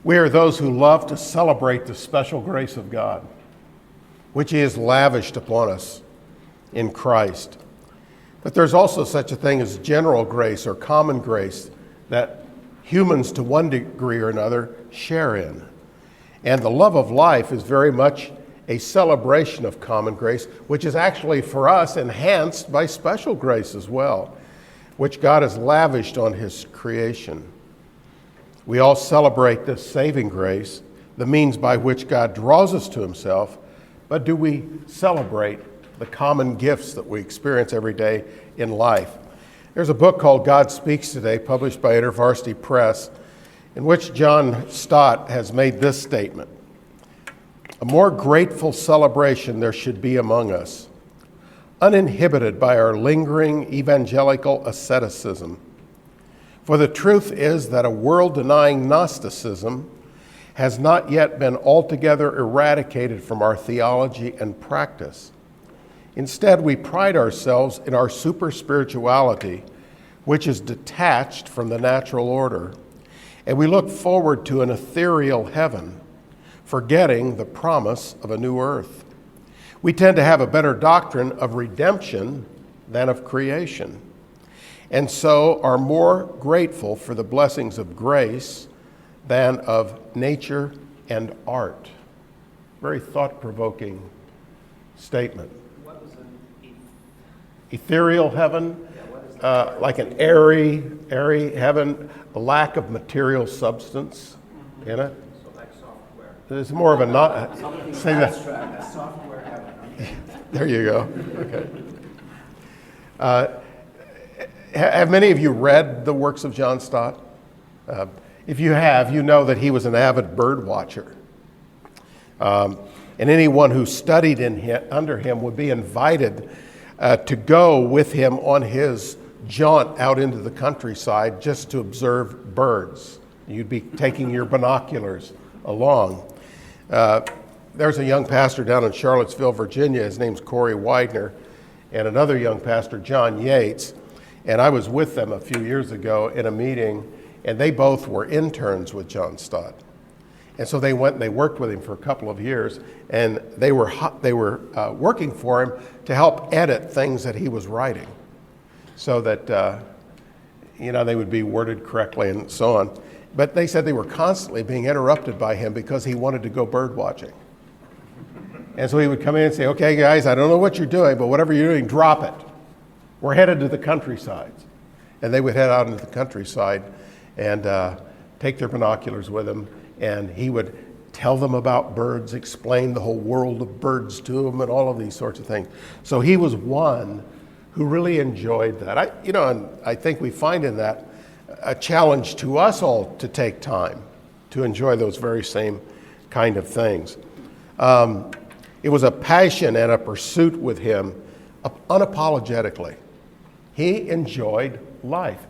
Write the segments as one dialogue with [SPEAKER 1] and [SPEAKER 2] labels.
[SPEAKER 1] We are those who love to celebrate the special grace of God, which He has lavished upon us in Christ. But there's also such a thing as general grace or common grace that humans to one degree or another share in. And the love of life is very much a celebration of common grace, which is actually for us enhanced by special grace as well, which God has lavished on His creation. We all celebrate this saving grace, the means by which God draws us to Himself, but do we celebrate the common gifts that we experience every day in life? There's a book called God Speaks Today, published by InterVarsity Press, in which John Stott has made this statement: "A more grateful celebration there should be among us, uninhibited by our lingering evangelical asceticism. For the truth is that a world-denying Gnosticism has not yet been altogether eradicated from our theology and practice. Instead, we pride ourselves in our super-spirituality, which is detached from the natural order, and we look forward to an ethereal heaven, forgetting the promise of a new earth. We tend to have a better doctrine of redemption than of creation, and so are more grateful for the blessings of grace than of nature and art." Very thought-provoking statement.
[SPEAKER 2] What was an
[SPEAKER 1] Ethereal heaven, like an airy heaven, a lack of material substance in it.
[SPEAKER 2] So like software.
[SPEAKER 1] There's more of a not. Say that.
[SPEAKER 2] Abstract, a software heaven.
[SPEAKER 1] There you go. Okay. Have many of you read the works of John Stott? If you have, you know that he was an avid bird watcher. And anyone who studied under him would be invited to go with him on his jaunt out into the countryside just to observe birds. You'd be taking your binoculars along. There's a young pastor down in Charlottesville, Virginia. His name's Corey Widener, and another young pastor, John Yates. And I was with them a few years ago in a meeting, and they both were interns with John Stott. And so they went and they worked with him for a couple of years, and they were working for him to help edit things that he was writing, so that they would be worded correctly and so on. But they said they were constantly being interrupted by him because he wanted to go bird watching. And so he would come in and say, "Okay, guys, I don't know what you're doing, but whatever you're doing, drop it. We're headed to the countryside." And they would head out into the countryside and take their binoculars with them, and he would tell them about birds, explain the whole world of birds to them, and all of these sorts of things. So he was one who really enjoyed that. And I think we find in that a challenge to us all to take time to enjoy those very same kind of things. It was a passion and a pursuit with him, unapologetically. He enjoyed life.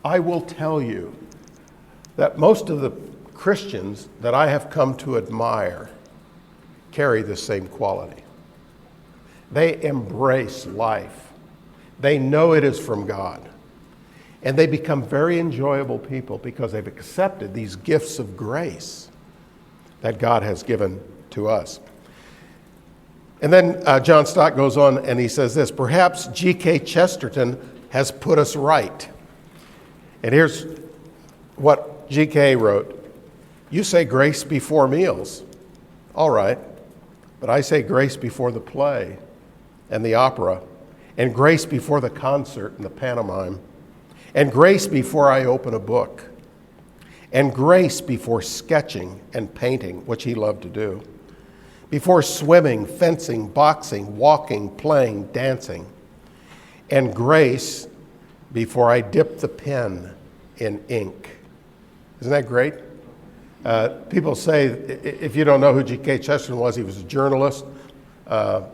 [SPEAKER 1] I will tell you that most of the Christians that I have come to admire carry the same quality. They embrace life. They know it is from God. And they become very enjoyable people because they've accepted these gifts of grace that God has given to us. And then John Stott goes on and he says this: "Perhaps G.K. Chesterton has put us right." And here's what G.K. wrote: "You say grace before meals. All right, but I say grace before the play and the opera, and grace before the concert and the pantomime, and grace before I open a book, and grace before sketching and painting," which he loved to do, "before swimming, fencing, boxing, walking, playing, dancing, and grace before I dip the pen in ink." Isn't that great? People say, if you don't know who G.K. Chesterton was, he was a journalist,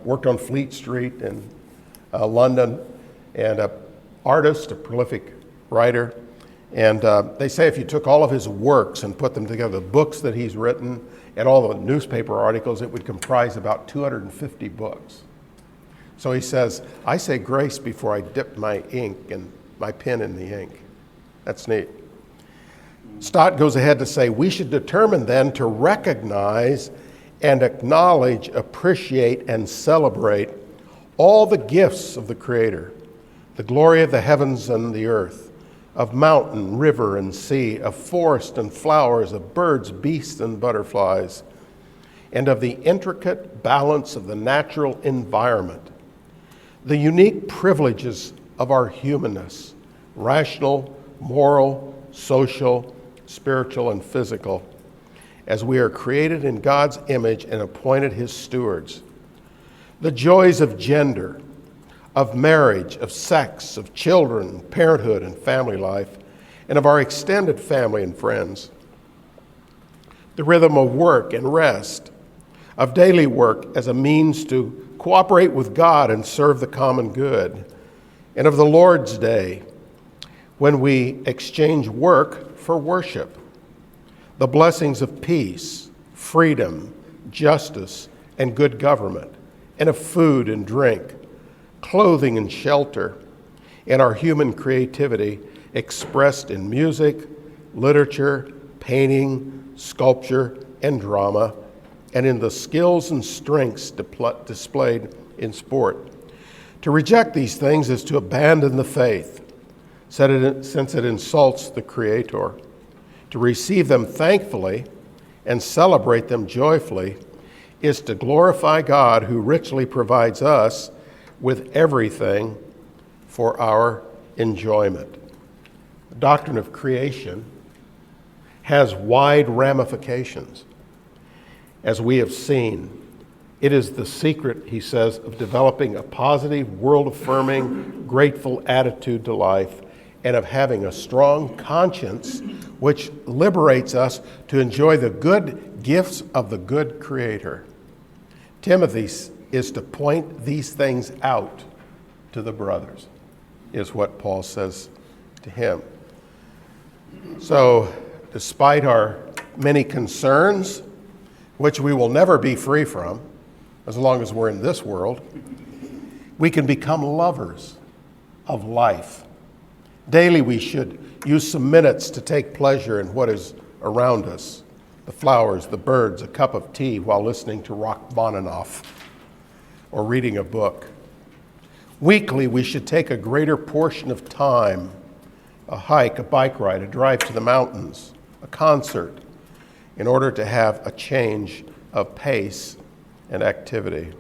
[SPEAKER 1] worked on Fleet Street in London, and an artist, a prolific writer. And they say if you took all of his works and put them together, the books that he's written and all the newspaper articles, it would comprise about 250 books. So he says, "I say grace before I dip my ink and my pen in the ink." That's neat. Stott goes ahead to say, we should determine then to recognize and acknowledge, appreciate, and celebrate all the gifts of the Creator, the glory of the heavens and the earth, of mountain, river, and sea, of forest and flowers, of birds, beasts, and butterflies, and of the intricate balance of the natural environment, the unique privileges of our humanness, rational, moral, social, spiritual, and physical, as we are created in God's image and appointed His stewards, the joys of gender, of marriage, of sex, of children, parenthood, and family life, and of our extended family and friends, the rhythm of work and rest, of daily work as a means to cooperate with God and serve the common good, and of the Lord's Day, when we exchange work for worship, the blessings of peace, freedom, justice, and good government, and of food and drink, clothing and shelter, and our human creativity expressed in music, literature, painting, sculpture, and drama, and in the skills and strengths displayed in sport. To reject these things is to abandon the faith, since it insults the Creator. To receive them thankfully and celebrate them joyfully is to glorify God, who richly provides us with everything for our enjoyment. The doctrine of creation has wide ramifications, as we have seen. It is the secret, he says, of developing a positive, world-affirming, grateful attitude to life, and of having a strong conscience which liberates us to enjoy the good gifts of the good Creator. Timothy is to point these things out to the brothers, is what Paul says to him. So, despite our many concerns, which we will never be free from, as long as we're in this world, we can become lovers of life. Daily we should use some minutes to take pleasure in what is around us, the flowers, the birds, a cup of tea while listening to Rachmaninoff or reading a book. Weekly we should take a greater portion of time, a hike, a bike ride, a drive to the mountains, a concert, in order to have a change of pace and activity.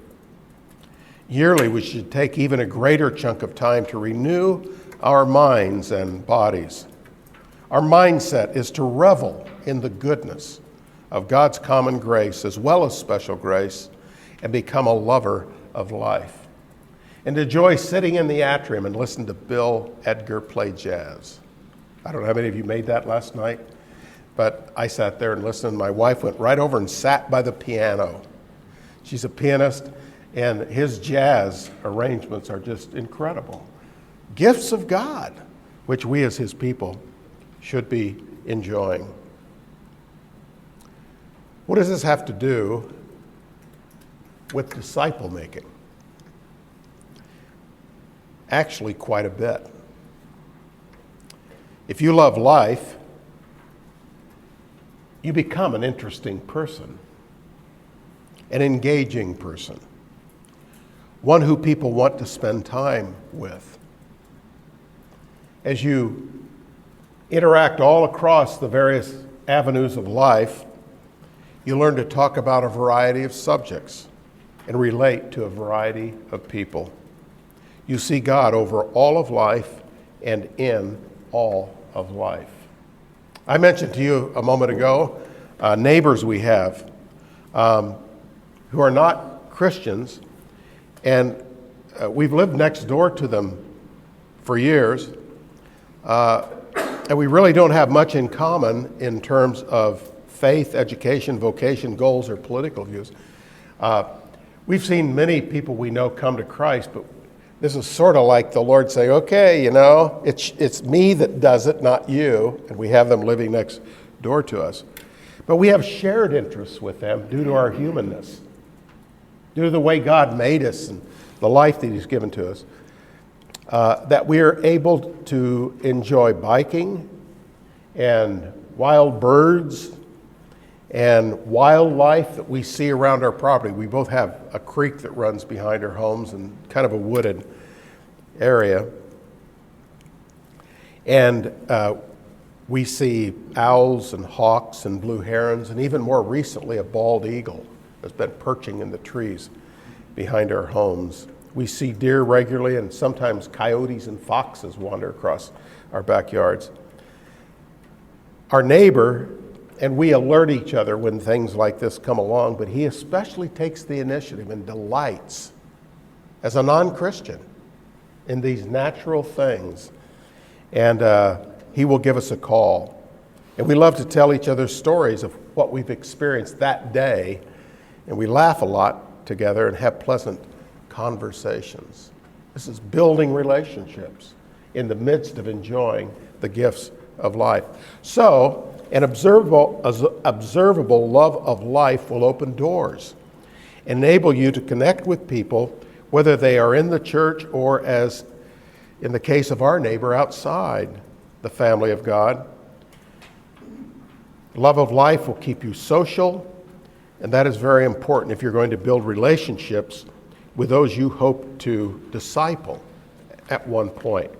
[SPEAKER 1] Yearly we should take even a greater chunk of time to renew our minds and bodies. Our mindset is to revel in the goodness of God's common grace as well as special grace, and become a lover of life. And enjoy sitting in the atrium and listen to Bill Edgar play jazz. I don't know how many of you made that last night, but I sat there and listened. My wife went right over and sat by the piano. She's a pianist, and his jazz arrangements are just incredible. Gifts of God, which we as His people should be enjoying. What does this have to do with disciple making? Actually, quite a bit. If you love life, you become an interesting person, an engaging person, one who people want to spend time with. As you interact all across the various avenues of life, you learn to talk about a variety of subjects and relate to a variety of people. You see God over all of life and in all of life. I mentioned to you a moment ago neighbors we have who are not Christians, and we've lived next door to them for years, and we really don't have much in common in terms of faith, education, vocation, goals, or political views. We've seen many people we know come to Christ, but this is sort of like the Lord saying, okay, you know, it's me that does it, not you, and we have them living next door to us. But we have shared interests with them due to our humanness, due to the way God made us and the life that He's given to us, that we are able to enjoy biking and wild birds and wildlife that we see around our property. We both have a creek that runs behind our homes and kind of a wooded area. And we see owls and hawks and blue herons, and even more recently, a bald eagle has been perching in the trees behind our homes. We see deer regularly, and sometimes coyotes and foxes wander across our backyards. Our neighbor, and we alert each other when things like this come along, but he especially takes the initiative and delights as a non-Christian in these natural things. And he will give us a call. And we love to tell each other stories of what we've experienced that day, and we laugh a lot together and have pleasant conversations. This is building relationships in the midst of enjoying the gifts of life. So, an observable love of life will open doors, enable you to connect with people, whether they are in the church or, as in the case of our neighbor, outside the family of God. Love of life will keep you social, and that is very important if you're going to build relationships with those you hope to disciple at one point.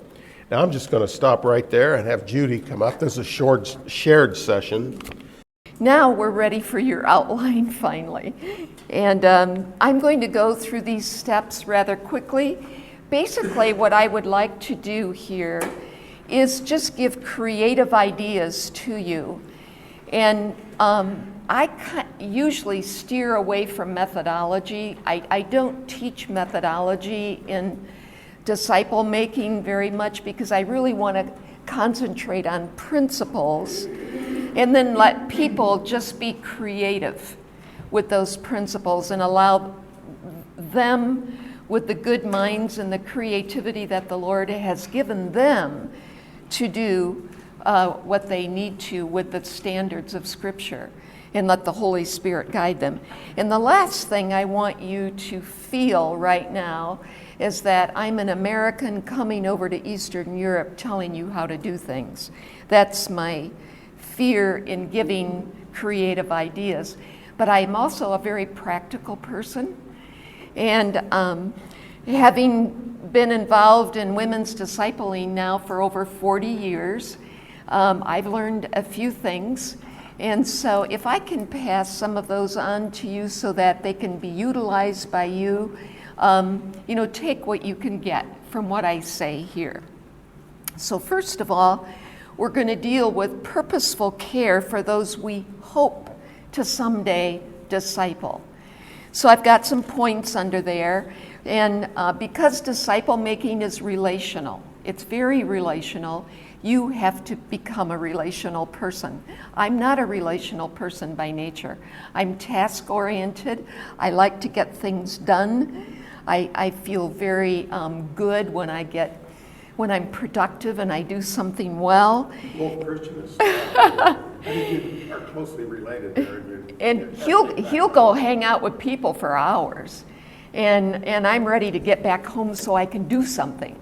[SPEAKER 1] Now, I'm just going to stop right there and have Judy come up. This is a short shared session.
[SPEAKER 3] Now we're ready for your outline finally. And I'm going to go through these steps rather quickly. Basically, what I would like to do here is just give creative ideas to you. And I usually steer away from methodology. I don't teach methodology in disciple making very much because I really want to concentrate on principles and then let people just be creative with those principles and allow them, with the good minds and the creativity that the Lord has given them, to do what they need to with the standards of Scripture, and let the Holy Spirit guide them. And the last thing I want you to feel right now is that I'm an American coming over to Eastern Europe telling you how to do things. That's my fear in giving creative ideas. But I'm also a very practical person. And having been involved in women's discipling now for over 40 years, I've learned a few things. And so if I can pass some of those on to you so that they can be utilized by you, take what you can get from what I say here. So first of all, we're going to deal with purposeful care for those we hope to someday disciple. So I've got some points under there. And because disciple making is relational, it's very relational, you have to become a relational person. I'm not a relational person by nature. I'm task-oriented. I like to get things done. I feel very good when I'm productive and I do something well.
[SPEAKER 1] Both Christians. I think you are closely related there.
[SPEAKER 3] And he'll go hang out with people for hours. And I'm ready to get back home so I can do something.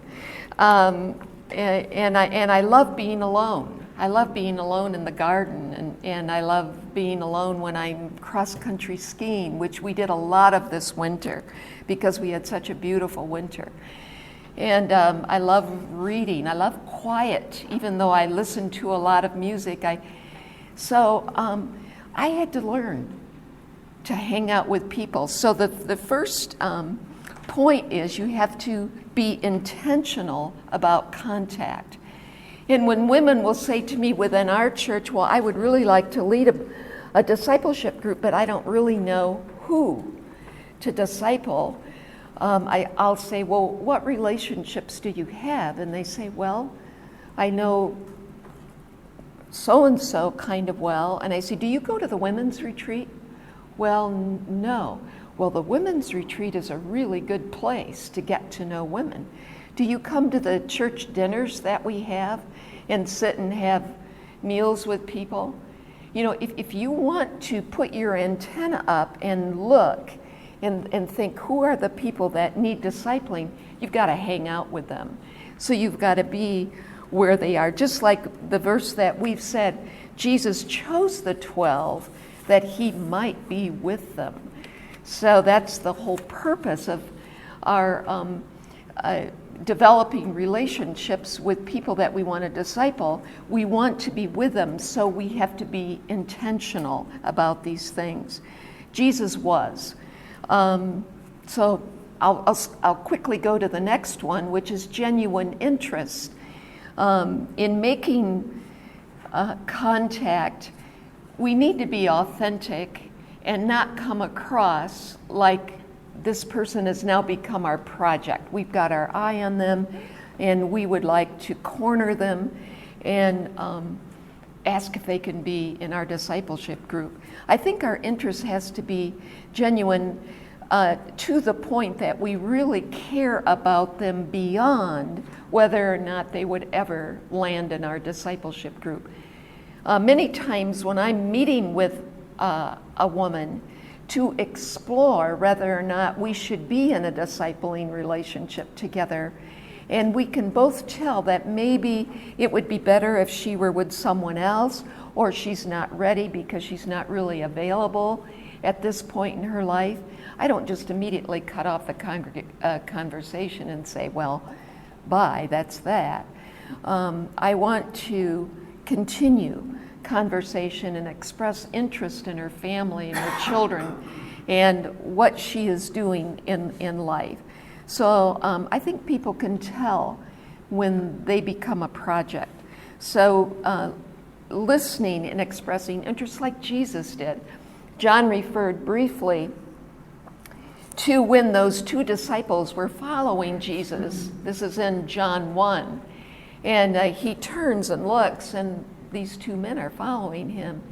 [SPEAKER 3] And I love being alone. I love being alone in the garden, and I love being alone when I'm cross-country skiing, which we did a lot of this winter because we had such a beautiful winter. And I love reading. I love quiet, even though I listen to a lot of music. So I had to learn to hang out with people. So the first point is you have to be intentional about contact. And when women will say to me within our church, well, I would really like to lead a discipleship group, but I don't really know who to disciple, I'll say, well, what relationships do you have? And they say, well, I know so-and-so kind of well. And I say, do you go to the women's retreat? Well, no. Well, the women's retreat is a really good place to get to know women. Do you come to the church dinners that we have and sit and have meals with people? You know, if you want to put your antenna up and look and think, who are the people that need discipling, you've got to hang out with them. So you've got to be where they are. Just like the verse that we've said, Jesus chose the 12 that he might be with them. So that's the whole purpose of our developing relationships with people that we want to disciple. We want to be with them, so we have to be intentional about these things. Jesus was. So I'll quickly go to the next one, which is genuine interest. In making contact, we need to be authentic and not come across like this person has now become our project. We've got our eye on them, and we would like to corner them and ask if they can be in our discipleship group. I think our interest has to be genuine to the point that we really care about them beyond whether or not they would ever land in our discipleship group. Many times when I'm meeting with a woman to explore whether or not we should be in a discipling relationship together, and we can both tell that maybe it would be better if she were with someone else, or she's not ready because she's not really available at this point in her life, I don't just immediately cut off the conversation and say, well, bye, that's that. I want to continue conversation and express interest in her family and her children and what she is doing in life. So I think people can tell when they become a project. So listening and expressing interest like Jesus did. John referred briefly to when those two disciples were following Jesus. This is in John 1. And he turns and looks, and these two men are following him.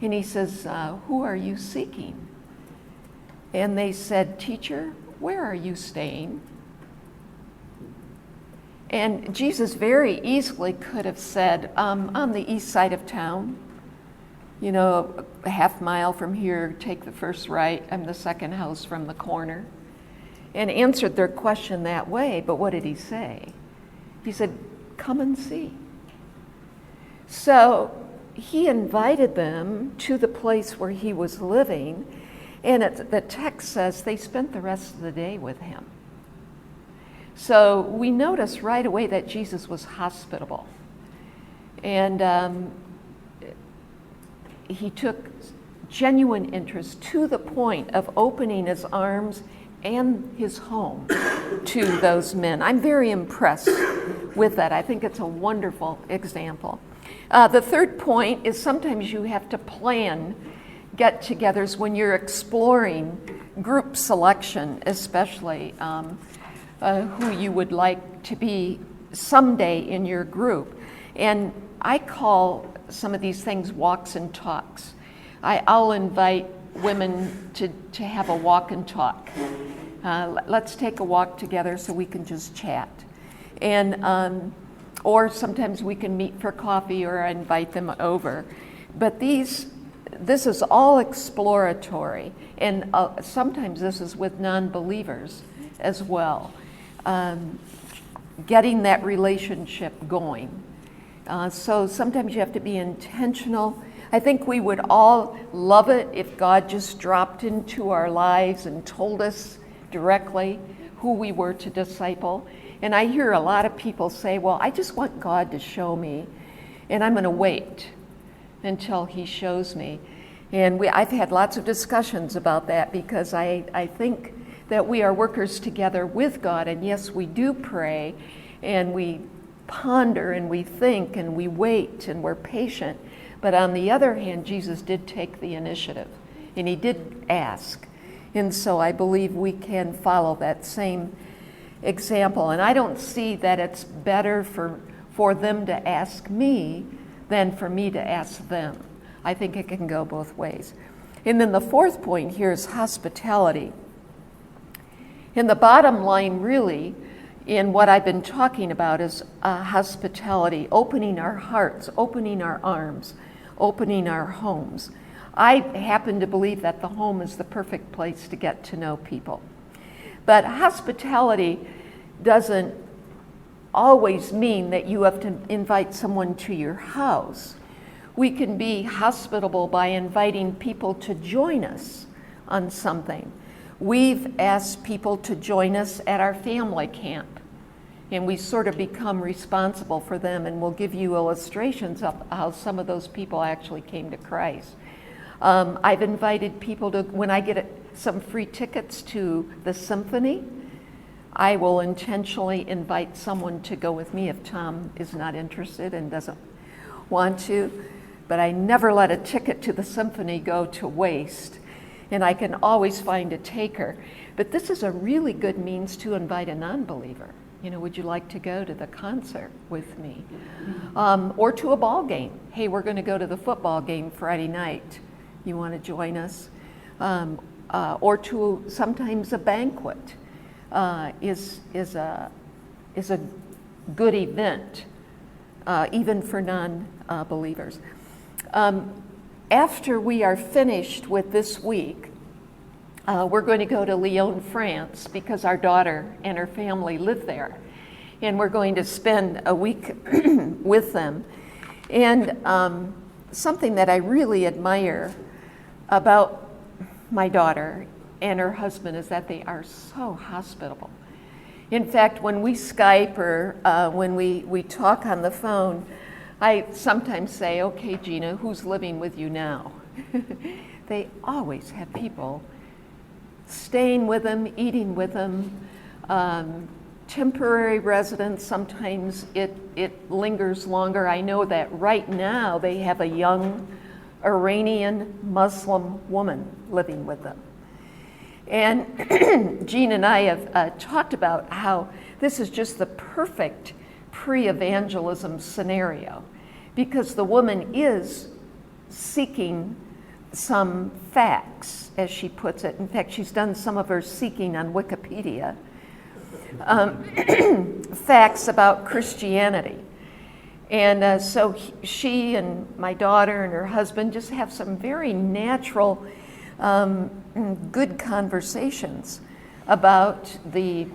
[SPEAKER 3] And he says, who are you seeking? And they said, Teacher, where are you staying? And Jesus very easily could have said, on the east side of town, you know, a half mile from here, take the first right, I'm the second house from the corner, and answered their question that way. But what did he say? He said, come and see. So he invited them to the place where he was living, and the text says they spent the rest of the day with him. So we notice right away that Jesus was hospitable. And he took genuine interest to the point of opening his arms and his home to those men. I'm very impressed with that. I think it's a wonderful example. The third point is sometimes you have to plan get-togethers when you're exploring group selection, especially who you would like to be someday in your group. And I call some of these things walks and talks. I'll invite women to have a walk and talk. Let's take a walk together so we can just chat. And or sometimes we can meet for coffee, or I invite them over. But this is all exploratory, and sometimes this is with non-believers as well. Getting that relationship going. So sometimes you have to be intentional. I think we would all love it if God just dropped into our lives and told us directly who we were to disciple. And I hear a lot of people say, well, I just want God to show me, and I'm going to wait until he shows me. And I've had lots of discussions about that, because I think that we are workers together with God, and yes, we do pray, and we ponder, and we think, and we wait, and we're patient. But on the other hand, Jesus did take the initiative, and he did ask. And so I believe we can follow that same example. And I don't see that it's better for them to ask me than for me to ask them. I think it can go both ways. And then the fourth point here is hospitality. And the bottom line really in what I've been talking about is hospitality, opening our hearts, opening our arms, opening our homes. I happen to believe that the home is the perfect place to get to know people. But hospitality doesn't always mean that you have to invite someone to your house. We can be hospitable by inviting people to join us on something. We've asked people to join us at our family camp, and we sort of become responsible for them, and we'll give you illustrations of how some of those people actually came to Christ. I've invited people to, when I get some free tickets to the symphony, I will intentionally invite someone to go with me if Tom is not interested and doesn't want to. But I never let a ticket to the symphony go to waste, and I can always find a taker. But this is a really good means to invite a non-believer. You know, would you like to go to the concert with me? Or to a ball game. Hey, we're going to go to the football game Friday night. You want to join us? Or to sometimes a banquet is a good event, even for non-believers. After we are finished with this week, we're going to go to Lyon, France, because our daughter and her family live there. And we're going to spend a week with them. And something that I really admire about my daughter and her husband is that they are so hospitable. In fact, when we Skype or when we talk on the phone, I sometimes say, okay, Gina, who's living with you now? They always have people staying with them, eating with them, temporary residents. Sometimes it lingers longer. I know that right now they have a young Iranian Muslim woman living with them. And Jean and I have talked about how this is just the perfect pre-evangelism scenario, because the woman is seeking some facts, as she puts it. In fact, she's done some of her seeking on Wikipedia. Facts about Christianity. And so she and my daughter and her husband just have some very natural, good conversations about the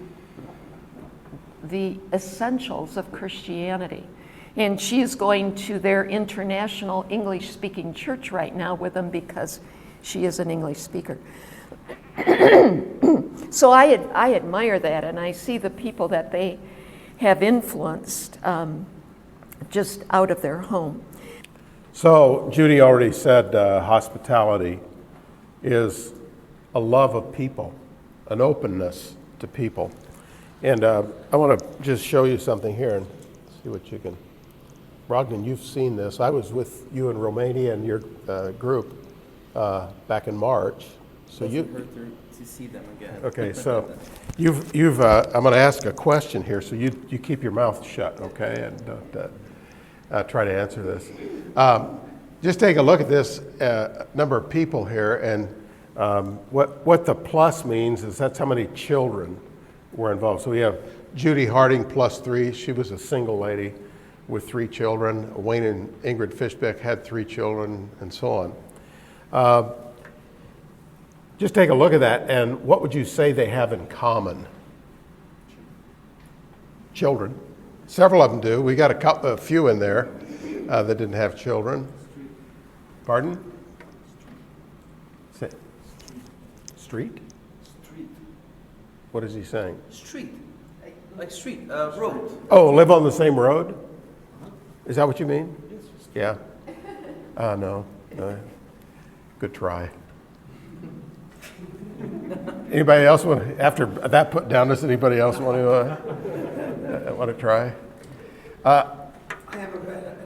[SPEAKER 3] essentials of Christianity. And she is going to their international English-speaking church right now with them because she is an English speaker. So I admire that, and I see the people that they have influenced just out of their home.
[SPEAKER 1] So Judy already said hospitality is a love of people, an openness to people. And I want to just show you something here and see what you can. Brogdon, you've seen this. I was with you in Romania and your group back in March. So you
[SPEAKER 4] to see them again.
[SPEAKER 1] Okay, so you've I'm going to ask a question here, so you keep your mouth shut, okay, and don't try to answer this. Just take a look at this number of people here, and what the plus means is that's how many children were involved. So we have Judy Harding +3. She was a single lady with 3 children. Wayne and Ingrid Fishbeck had 3 children, and so on. Just take a look at that, and what would you say they have in common? Children. Several of them do. We got a few in there that didn't have children. Pardon? Street?
[SPEAKER 4] Street.
[SPEAKER 1] What is he saying?
[SPEAKER 4] Street. Like street, road.
[SPEAKER 1] Oh, live on the same road? Is that what you mean? Yeah. No. Good try. Anybody else want, after that put down, does anybody else want to try?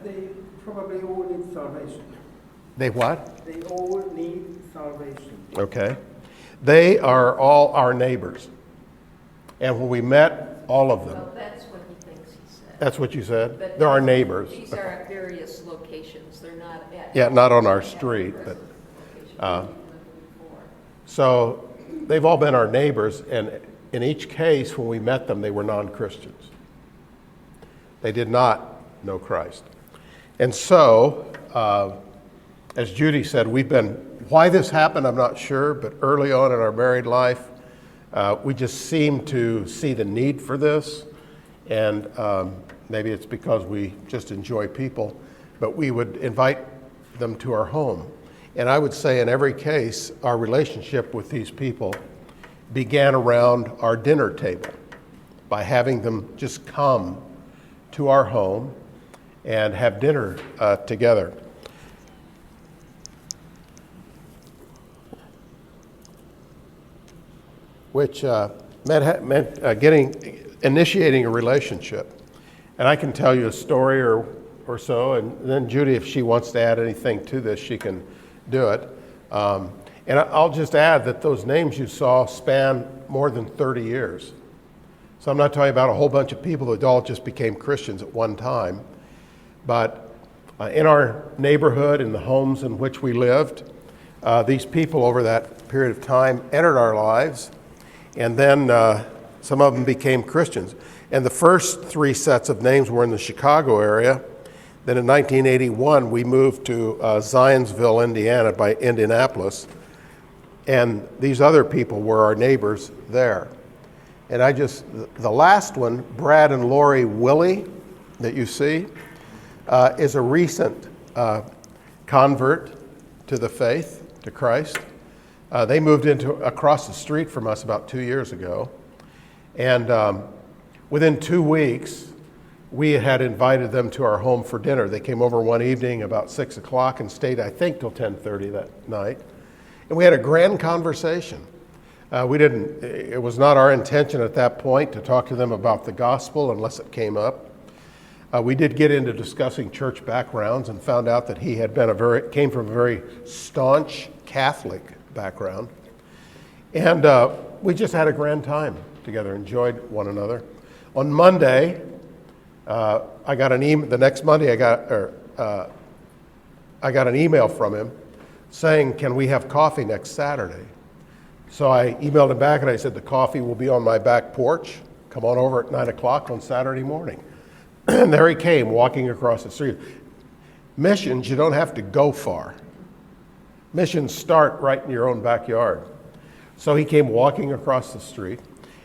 [SPEAKER 2] They probably all need salvation.
[SPEAKER 1] They what?
[SPEAKER 2] They all need salvation.
[SPEAKER 1] Okay. They are all our neighbors. And when we met all of them,
[SPEAKER 3] Well, that's what he thinks he said.
[SPEAKER 1] that's what you said?
[SPEAKER 3] But
[SPEAKER 1] They're our neighbors.
[SPEAKER 3] These are at various locations. They're not at.
[SPEAKER 1] Yeah, not on our street, but so they've all been our neighbors, and in each case, when we met them, they were non-Christians. They did not know Christ. And so, as Judy said, why this happened, I'm not sure, but early on in our married life, we just seemed to see the need for this, and maybe it's because we just enjoy people, but we would invite them to our home. And I would say in every case, our relationship with these people began around our dinner table by having them just come to our home and have dinner together. Which meant initiating a relationship. And I can tell you a story or so, and then Judy, if she wants to add anything to this, she can do it. And I'll just add that those names you saw span more than 30 years. So I'm not talking about a whole bunch of people that all just became Christians at one time, but in our neighborhood, in the homes in which we lived, these people over that period of time entered our lives, and then some of them became Christians. And the first three sets of names were in the Chicago area. Then in 1981, we moved to Zionsville, Indiana, by Indianapolis. And these other people were our neighbors there. And the last one, Brad and Lori Willie, that you see, is a recent convert to the faith, to Christ. They moved across the street from us about 2 years ago. And within 2 weeks, we had invited them to our home for dinner. They came over one evening about 6 o'clock and stayed, I think, till 10:30 that night. And we had a grand conversation. It was not our intention at that point to talk to them about the gospel unless it came up. We did get into discussing church backgrounds and found out that he had came from a very staunch Catholic background. And we just had a grand time together, enjoyed one another. On Monday, I got an email. The next Monday, I got an email from him saying, "Can we have coffee next Saturday?" So I emailed him back and I said, "The coffee will be on my back porch. Come on over at 9 o'clock on Saturday morning." And there he came, walking across the street. Missions, you don't have to go far. Missions start right in your own backyard. So he came walking across the street,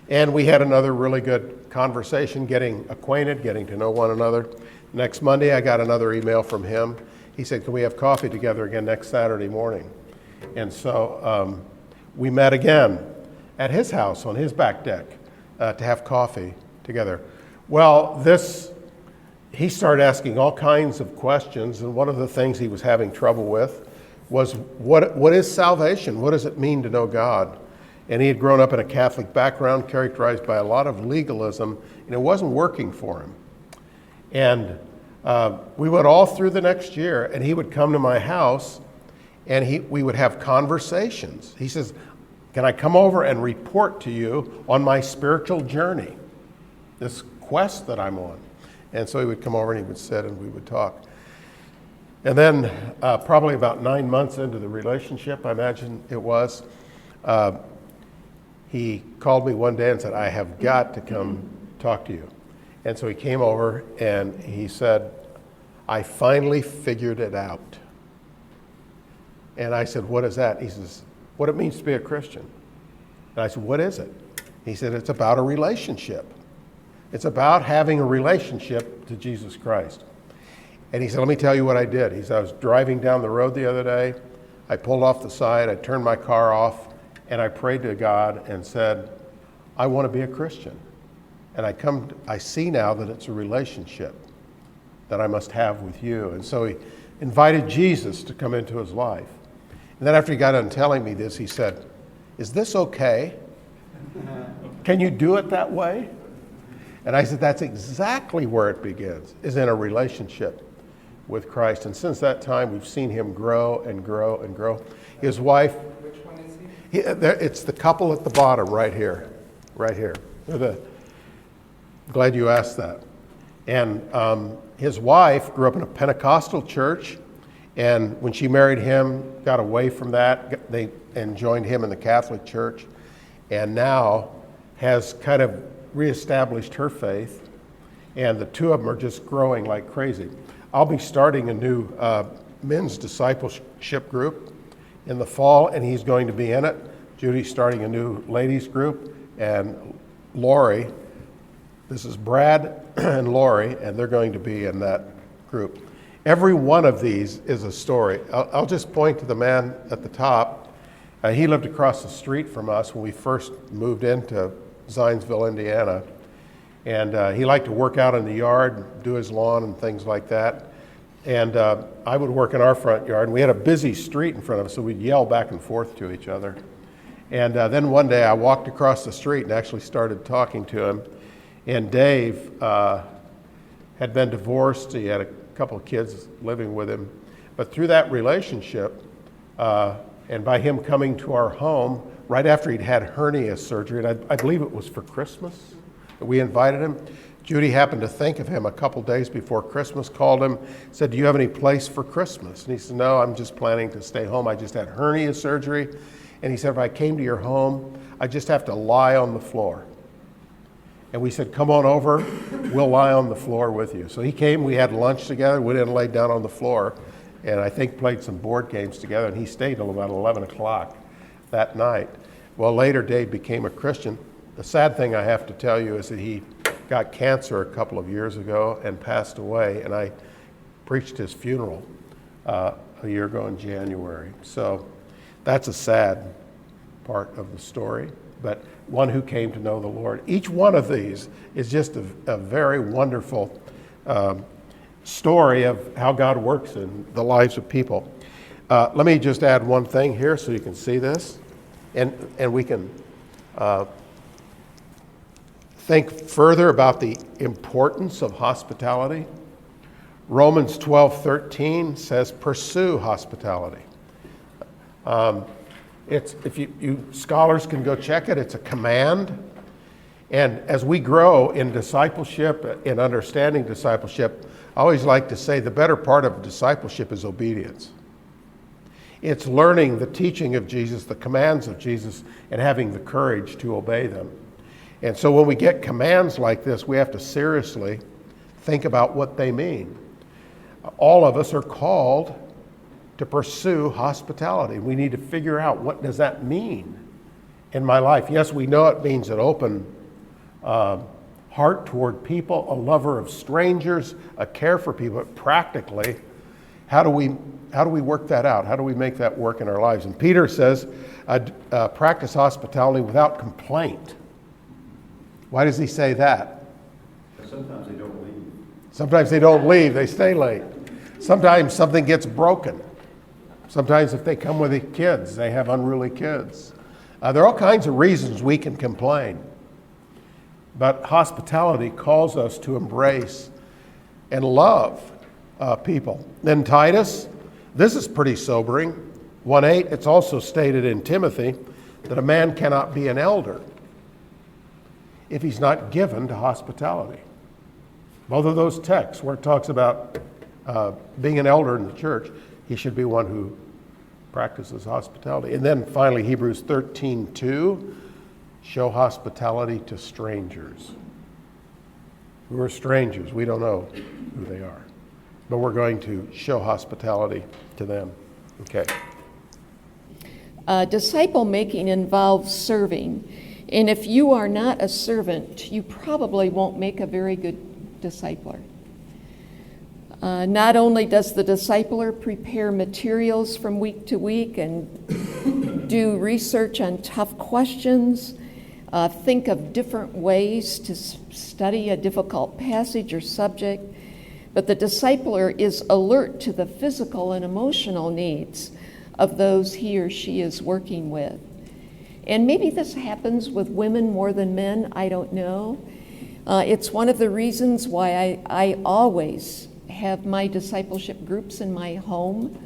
[SPEAKER 1] and we had another really good conversation, getting acquainted, getting to know one another. Next Monday, I got another email from him. He said, "Can we have coffee together again next Saturday morning?" And so we met again at his house on his back deck to have coffee together. Well, he started asking all kinds of questions, and one of the things he was having trouble with was what is salvation? What does it mean to know God? And he had grown up in a Catholic background characterized by a lot of legalism, and it wasn't working for him. And we went all through the next year, and he would come to my house, and we would have conversations. He says, "Can I come over and report to you on my spiritual journey, this quest that I'm on?" And so he would come over and he would sit and we would talk. And then probably about 9 months into the relationship, I imagine it was, he called me one day and said, "I have got to come talk to you." And so he came over and he said, "I finally figured it out." And I said, "What is that?" He says, "What it means to be a Christian." And I said, "What is it?" He said, "It's about a relationship. It's about having a relationship to Jesus Christ." And he said, "Let me tell you what I did." He said, "I was driving down the road the other day. I pulled off the side. I turned my car off, and I prayed to God and said, I want to be a Christian. And I see now that it's a relationship that I must have with you." And so he invited Jesus to come into his life. And then after he got done telling me this, he said, "Is this okay? Can you do it that way?" And I said, "That's exactly where it begins, is in a relationship with Christ." And since that time, we've seen him grow and grow and grow. His wife,
[SPEAKER 2] Which one is he?
[SPEAKER 1] it's the couple at the bottom right here, right here. Glad you asked that. And his wife grew up in a Pentecostal church, and when she married him, got away from that, and joined him in the Catholic Church, and now has kind of reestablished her faith, and the two of them are just growing like crazy. I'll be starting a new men's discipleship group in the fall, and he's going to be in it. Judy's starting a new ladies group, and Lori, this is Brad and Lori, and they're going to be in that group. Every one of these is a story. I'll just point to the man at the top. He lived across the street from us when we first moved into Zionsville, Indiana. And he liked to work out in the yard, do his lawn and things like that. And I would work in our front yard, and we had a busy street in front of us, so we'd yell back and forth to each other. And then one day I walked across the street and actually started talking to him. And Dave had been divorced. He had a couple of kids living with him. But through that relationship, and by him coming to our home right after he'd had hernia surgery, and I believe it was for Christmas that we invited him. Judy happened to think of him a couple days before Christmas, called him, said, "Do you have any place for Christmas?" And he said, "No, I'm just planning to stay home. I just had hernia surgery." And he said, "If I came to your home, I just have to lie on the floor." And we said, "Come on over, we'll lie on the floor with you." So he came, we had lunch together, we didn't lay down on the floor, and I think played some board games together, and he stayed till about 11 o'clock that night. Well, later Dave became a Christian. The sad thing I have to tell you is that he got cancer a couple of years ago and passed away, and I preached his funeral a year ago in January. So that's a sad part of the story, but one who came to know the Lord. Each one of these is just a very wonderful story of how God works in the lives of people. Let me just add one thing here so you can see this, and we can think further about the importance of hospitality. Romans 12:13 says, "Pursue hospitality." If you scholars can go check it, it's a command. And as we grow in discipleship, in understanding discipleship, I always like to say the better part of discipleship is obedience. It's learning the teaching of Jesus, the commands of Jesus, and having the courage to obey them. And so when we get commands like this, we have to seriously think about what they mean. All of us are called to pursue hospitality. We need to figure out, what does that mean in my life? Yes, we know it means an open heart toward people, a lover of strangers, a care for people. But practically, how do we work that out? How do we make that work in our lives? And Peter says, practice hospitality without complaint. Why does he say that?
[SPEAKER 5] Sometimes they don't leave.
[SPEAKER 1] Sometimes they don't leave, they stay late. Sometimes something gets broken. Sometimes if they come with the kids, they have unruly kids. There are all kinds of reasons we can complain. But hospitality calls us to embrace and love people. Then Titus, this is pretty sobering. 1:8, it's also stated in Timothy that a man cannot be an elder if he's not given to hospitality. Both of those texts where it talks about being an elder in the church, he should be one who practices hospitality. And then finally, Hebrews 13:2, show hospitality to strangers. Who are strangers? We don't know who they are. But we're going to show hospitality to them. Okay.
[SPEAKER 3] Disciple making involves serving. And if you are not a servant, you probably won't make a very good discipler. Not only does the discipler prepare materials from week to week and do research on tough questions, think of different ways to study a difficult passage or subject, but the discipler is alert to the physical and emotional needs of those he or she is working with. And maybe this happens with women more than men, I don't know. It's one of the reasons why I always have my discipleship groups in my home.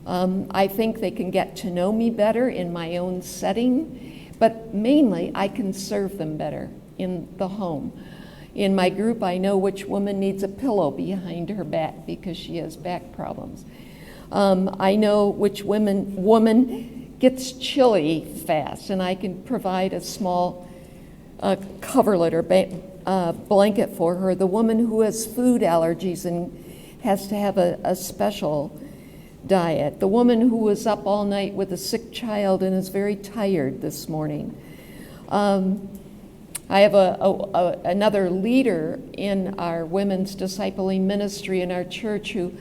[SPEAKER 3] I think they can get to know me better in my own setting, but mainly I can serve them better in the home. In my group, I know which woman needs a pillow behind her back because she has back problems. I know which woman gets chilly fast, and I can provide a small coverlet or blanket for her. The woman who has food allergies and has to have a special diet. The woman who was up all night with a sick child and is very tired this morning. I have another leader in our women's discipling ministry in our church who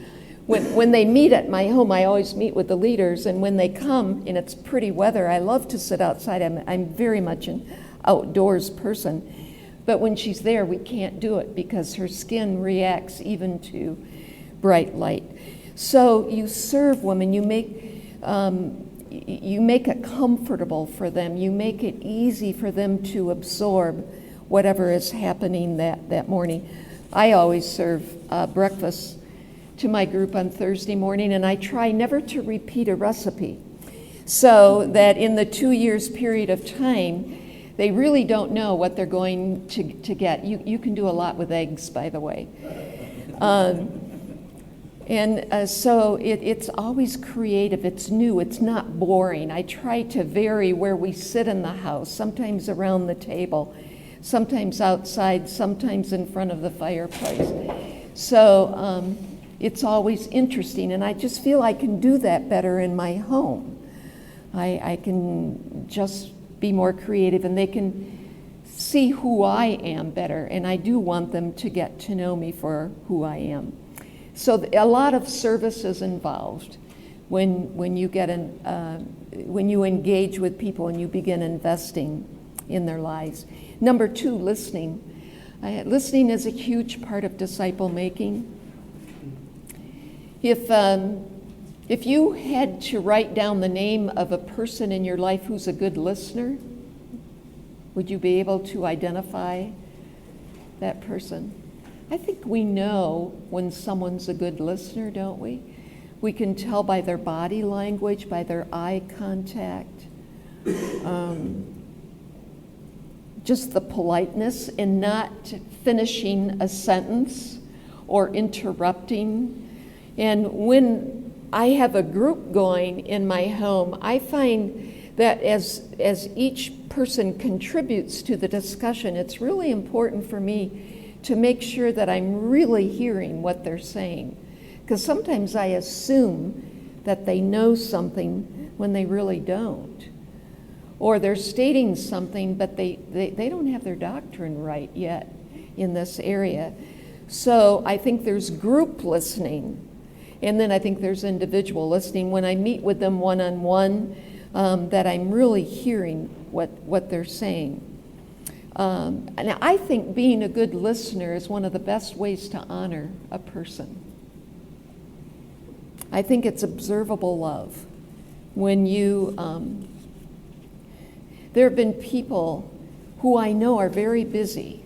[SPEAKER 3] when they meet at my home, I always meet with the leaders, and when they come and it's pretty weather, I love to sit outside. I'm very much an outdoors person. But when she's there, we can't do it because her skin reacts even to bright light. So you serve women, you make it comfortable for them, you make it easy for them to absorb whatever is happening that morning. I always serve breakfast to my group on Thursday morning, and I try never to repeat a recipe, so that in the 2 years period of time, they really don't know what they're going to get. You can do a lot with eggs, by the way. So it's always creative, it's new, it's not boring. I try to vary where we sit in the house, sometimes around the table, sometimes outside, sometimes in front of the fireplace. So it's always interesting, and I just feel I can do that better in my home. I can just be more creative, and they can see who I am better, and I do want them to get to know me for who I am. So a lot of service is involved when you when you engage with people and you begin investing in their lives. Number 2, listening. Listening is a huge part of disciple making. If you had to write down the name of a person in your life who's a good listener, would you be able to identify that person? I think we know when someone's a good listener, don't we? We can tell by their body language, by their eye contact, just the politeness in not finishing a sentence or interrupting. And when I have a group going in my home, I find that as each person contributes to the discussion, it's really important for me to make sure that I'm really hearing what they're saying. Because sometimes I assume that they know something when they really don't. Or they're stating something, but they don't have their doctrine right yet in this area. So I think there's group listening, and then I think there's individual listening. When I meet with them one-on-one, that I'm really hearing what they're saying. And I think being a good listener is one of the best ways to honor a person. I think it's observable love. When you, there have been people who I know are very busy,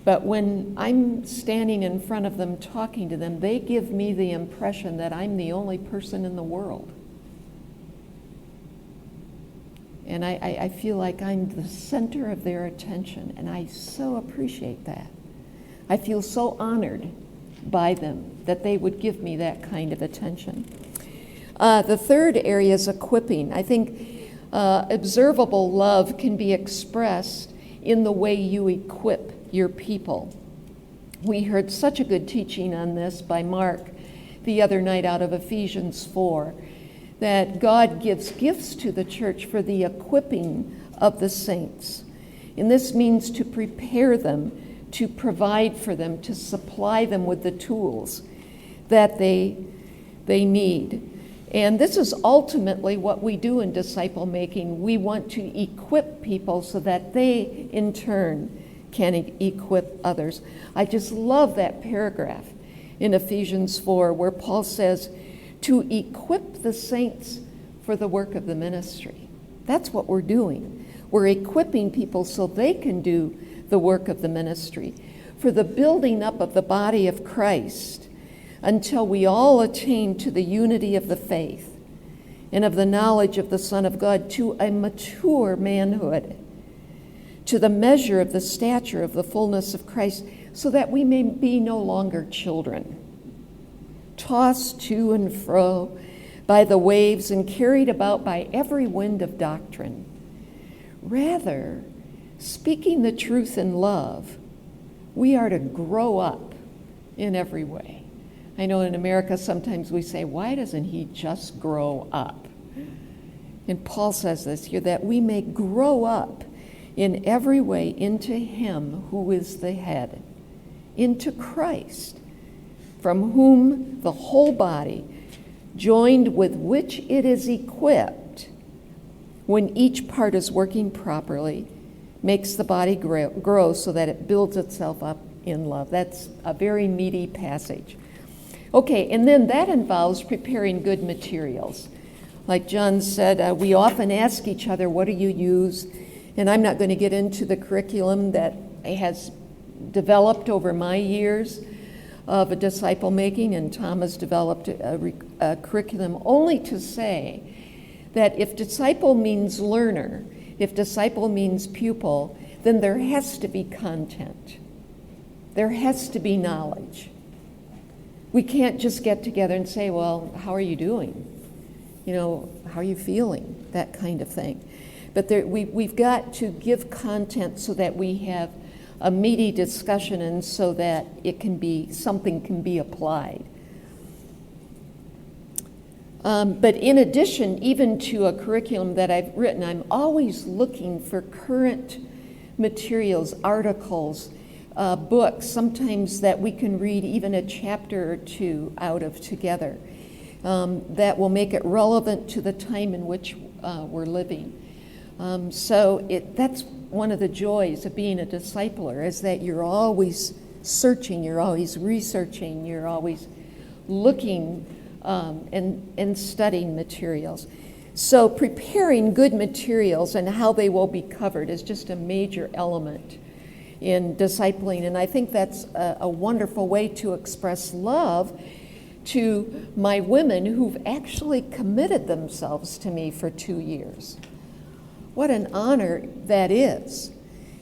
[SPEAKER 3] but when I'm standing in front of them talking to them, they give me the impression that I'm the only person in the world. And I feel like I'm the center of their attention, and I so appreciate that. I feel so honored by them that they would give me that kind of attention. The third area is equipping. I think observable love can be expressed in the way you equip your people. We heard such a good teaching on this by Mark the other night out of Ephesians 4. That God gives gifts to the church for the equipping of the saints. And this means to prepare them, to provide for them, to supply them with the tools that they need. And this is ultimately what we do in disciple making. We want to equip people so that they, in turn, can equip others. I just love that paragraph in Ephesians 4 where Paul says, to equip the saints for the work of the ministry. That's what we're doing. We're equipping people so they can do the work of the ministry, for the building up of the body of Christ until we all attain to the unity of the faith and of the knowledge of the Son of God, to a mature manhood, to the measure of the stature of the fullness of Christ, so that we may be no longer children, tossed to and fro by the waves and carried about by every wind of doctrine. Rather, speaking the truth in love, we are to grow up in every way. I know in America sometimes we say, why doesn't he just grow up? And Paul says this here, that we may grow up in every way into him who is the head, into Christ, from whom the whole body, joined with which it is equipped, when each part is working properly, makes the body grow so that it builds itself up in love. That's a very meaty passage. Okay, and then that involves preparing good materials. Like John said, we often ask each other, what do you use? And I'm not going to get into the curriculum that has developed over my years of a disciple making, and Tom has developed a curriculum, only to say that if disciple means learner, if disciple means pupil, then there has to be content. There has to be knowledge. We can't just get together and say, well, how are you doing? You know, how are you feeling? That kind of thing. But we've got to give content so that we have a meaty discussion and so that something can be applied. But in addition, even to a curriculum that I've written, I'm always looking for current materials, articles, books, sometimes that we can read even a chapter or two out of together, that will make it relevant to the time in which we're living. So that's one of the joys of being a discipler, is that you're always searching, you're always researching, you're always looking and studying materials. So preparing good materials and how they will be covered is just a major element in discipling. And I think that's a wonderful way to express love to my women who've actually committed themselves to me for 2 years. What an honor that is.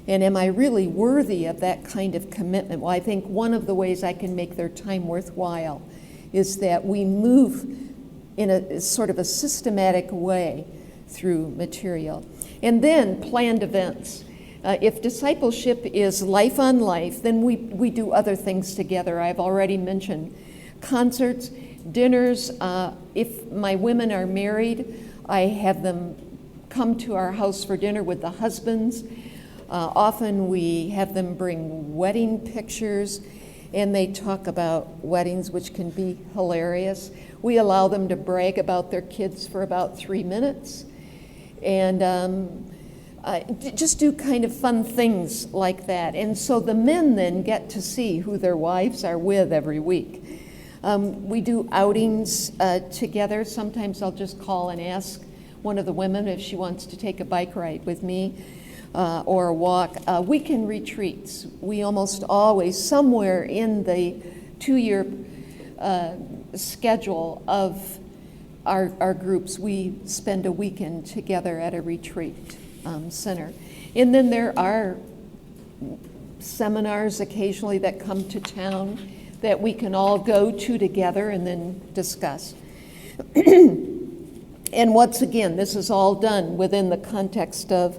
[SPEAKER 3] And am I really worthy of that kind of commitment? Well, I think one of the ways I can make their time worthwhile is that we move in a sort of a systematic way through material. And then planned events. If discipleship is life on life, then we do other things together. I've already mentioned concerts, dinners. If my women are married, I have them come to our house for dinner with the husbands. Often we have them bring wedding pictures, and they talk about weddings, which can be hilarious. We allow them to brag about their kids for about 3 minutes, and just do kind of fun things like that. And so the men then get to see who their wives are with every week. We do outings together. Sometimes I'll just call and ask one of the women if she wants to take a bike ride with me or a walk. Weekend retreats. We almost always, somewhere in the 2-year schedule of our groups, we spend a weekend together at a retreat center. And then there are seminars occasionally that come to town that we can all go to together and then discuss. And once again, this is all done within the context of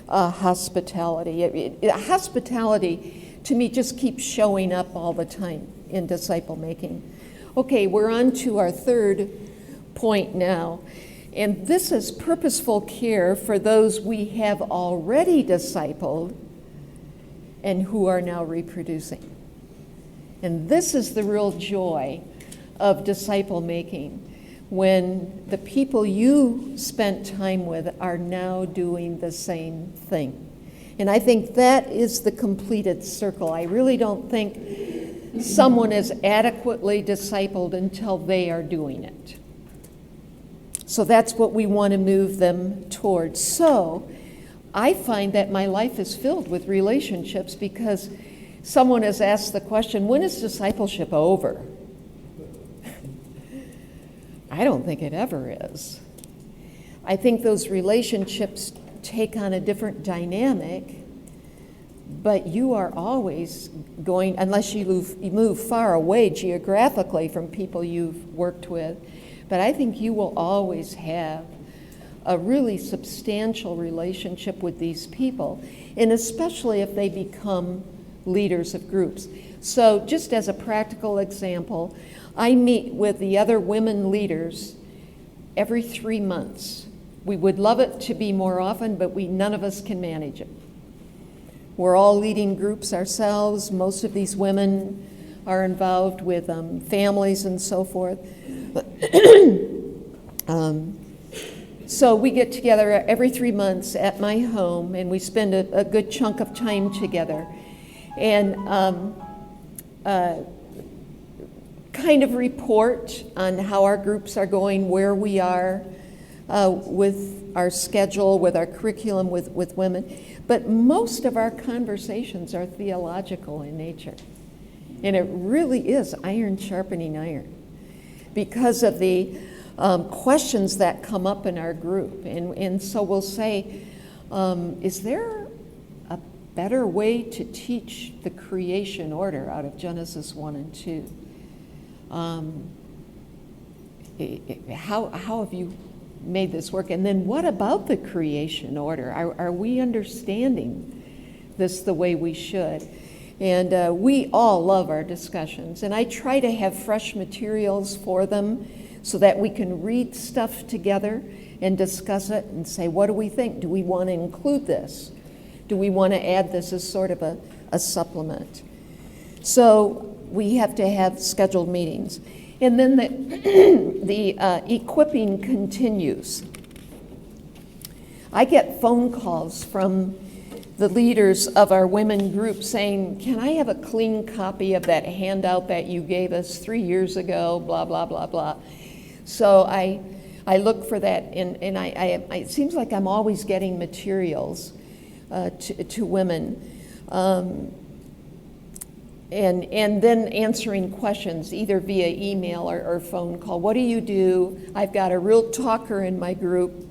[SPEAKER 3] hospitality. Hospitality, to me, just keeps showing up all the time in disciple making. Okay, we're on to our third point now. And this is purposeful care for those we have already discipled and who are now reproducing. And this is the real joy of disciple making, when the people you spent time with are now doing the same thing. And I think that is the completed circle. I really don't think someone is adequately discipled until they are doing it. So that's what we want to move them towards. So I find that my life is filled with relationships because someone has asked the question, when is discipleship over? I don't think it ever is. I think those relationships take on a different dynamic, but you are always going, unless you move far away geographically from people you've worked with, but I think you will always have a really substantial relationship with these people, and especially if they become leaders of groups. So just as a practical example, I meet with the other women leaders every 3 months. We would love it to be more often, but none of us can manage it. We're all leading groups ourselves. Most of these women are involved with families and so forth. So we get together every 3 months at my home, and we spend a good chunk of time together, and kind of report on how our groups are going, where we are with our schedule, with our curriculum, with women. But most of our conversations are theological in nature. And it really is iron sharpening iron because of the questions that come up in our group. And so we'll say, is there a better way to teach the creation order out of Genesis 1 and 2? How have you made this work? And then what about the creation order? Are we understanding this the way we should? And we all love our discussions. And I try to have fresh materials for them so that we can read stuff together and discuss it and say, what do we think? Do we want to include this? Do we want to add this as sort of a supplement? So we have to have scheduled meetings. And then the equipping continues. I get phone calls from the leaders of our women group saying, can I have a clean copy of that handout that you gave us 3 years ago, blah, blah, blah, blah. So I look for that, and it seems like I'm always getting materials to women. And then answering questions either via email or phone call. What do you do? I've got a real talker in my group.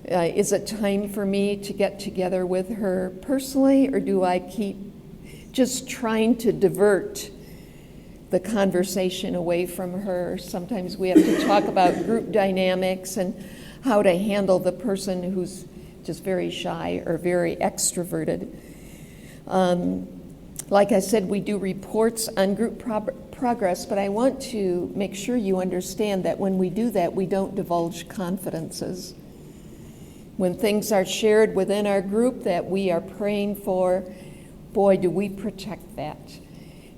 [SPEAKER 3] Is it time for me to get together with her personally, or do I keep just trying to divert the conversation away from her? Sometimes we have to talk about group dynamics and how to handle the person who's just very shy or very extroverted. Like I said, we do reports on group progress, but I want to make sure you understand that when we do that, we don't divulge confidences. When things are shared within our group that we are praying for, boy, do we protect that.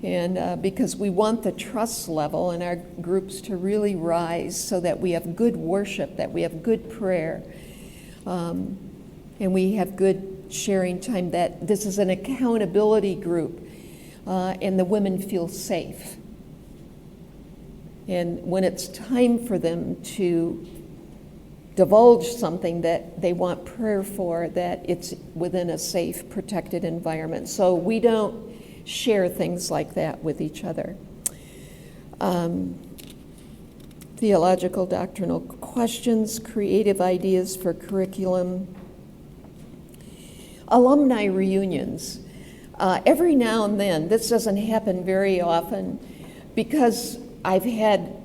[SPEAKER 3] And because we want the trust level in our groups to really rise so that we have good worship, that we have good prayer, and we have good sharing time, that this is an accountability group, and the women feel safe. And when it's time for them to divulge something that they want prayer for, that it's within a safe, protected environment. So we don't share things like that with each other. Theological, doctrinal questions, creative ideas for curriculum. Alumni reunions. Every now and then, this doesn't happen very often, because I've had,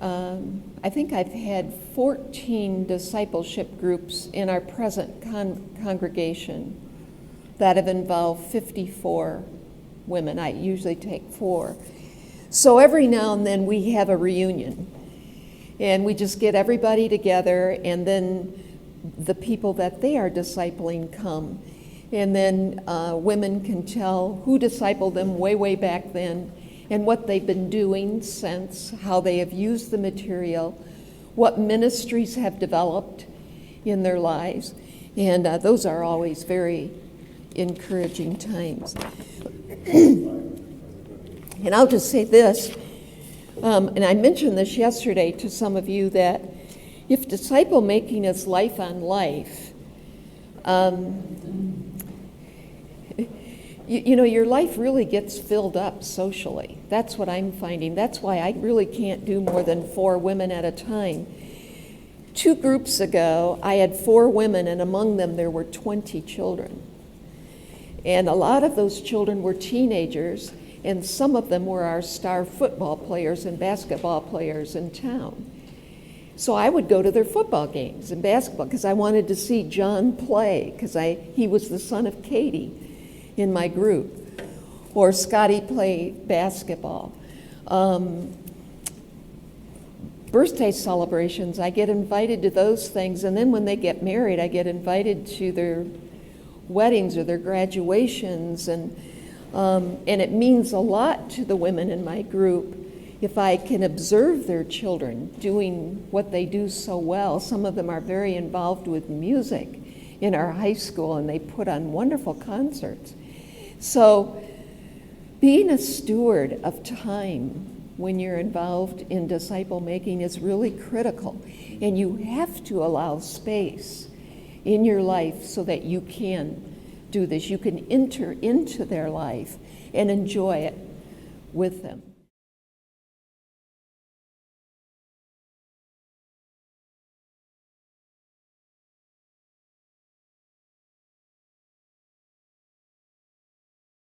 [SPEAKER 3] I think I've had 14 discipleship groups in our present congregation that have involved 54 women. I usually take 4. So every now and then we have a reunion, and we just get everybody together, and then the people that they are discipling come. And then women can tell who discipled them way back then, and what they've been doing since, how they have used the material, what ministries have developed in their lives. And those are always very encouraging times. And I'll just say this, and I mentioned this yesterday to some of you, that if disciple making is life on life, you know, your life really gets filled up socially. That's what I'm finding. That's why I really can't do more than 4 women at a time. 2 groups ago, I had 4 women, and among them there were 20 children. And a lot of those children were teenagers, and some of them were our star football players and basketball players in town. So I would go to their football games and basketball because I wanted to see John play, because he was the son of Katie in my group, or Scotty play basketball. Birthday celebrations, I get invited to those things, and then when they get married, I get invited to their weddings or their graduations, and And it means a lot to the women in my group if I can observe their children doing what they do so well. Some of them are very involved with music in our high school, and they put on wonderful concerts. So being a steward of time when you're involved in disciple making is really critical. And you have to allow space in your life so that you can do this. You can enter into their life and enjoy it with them.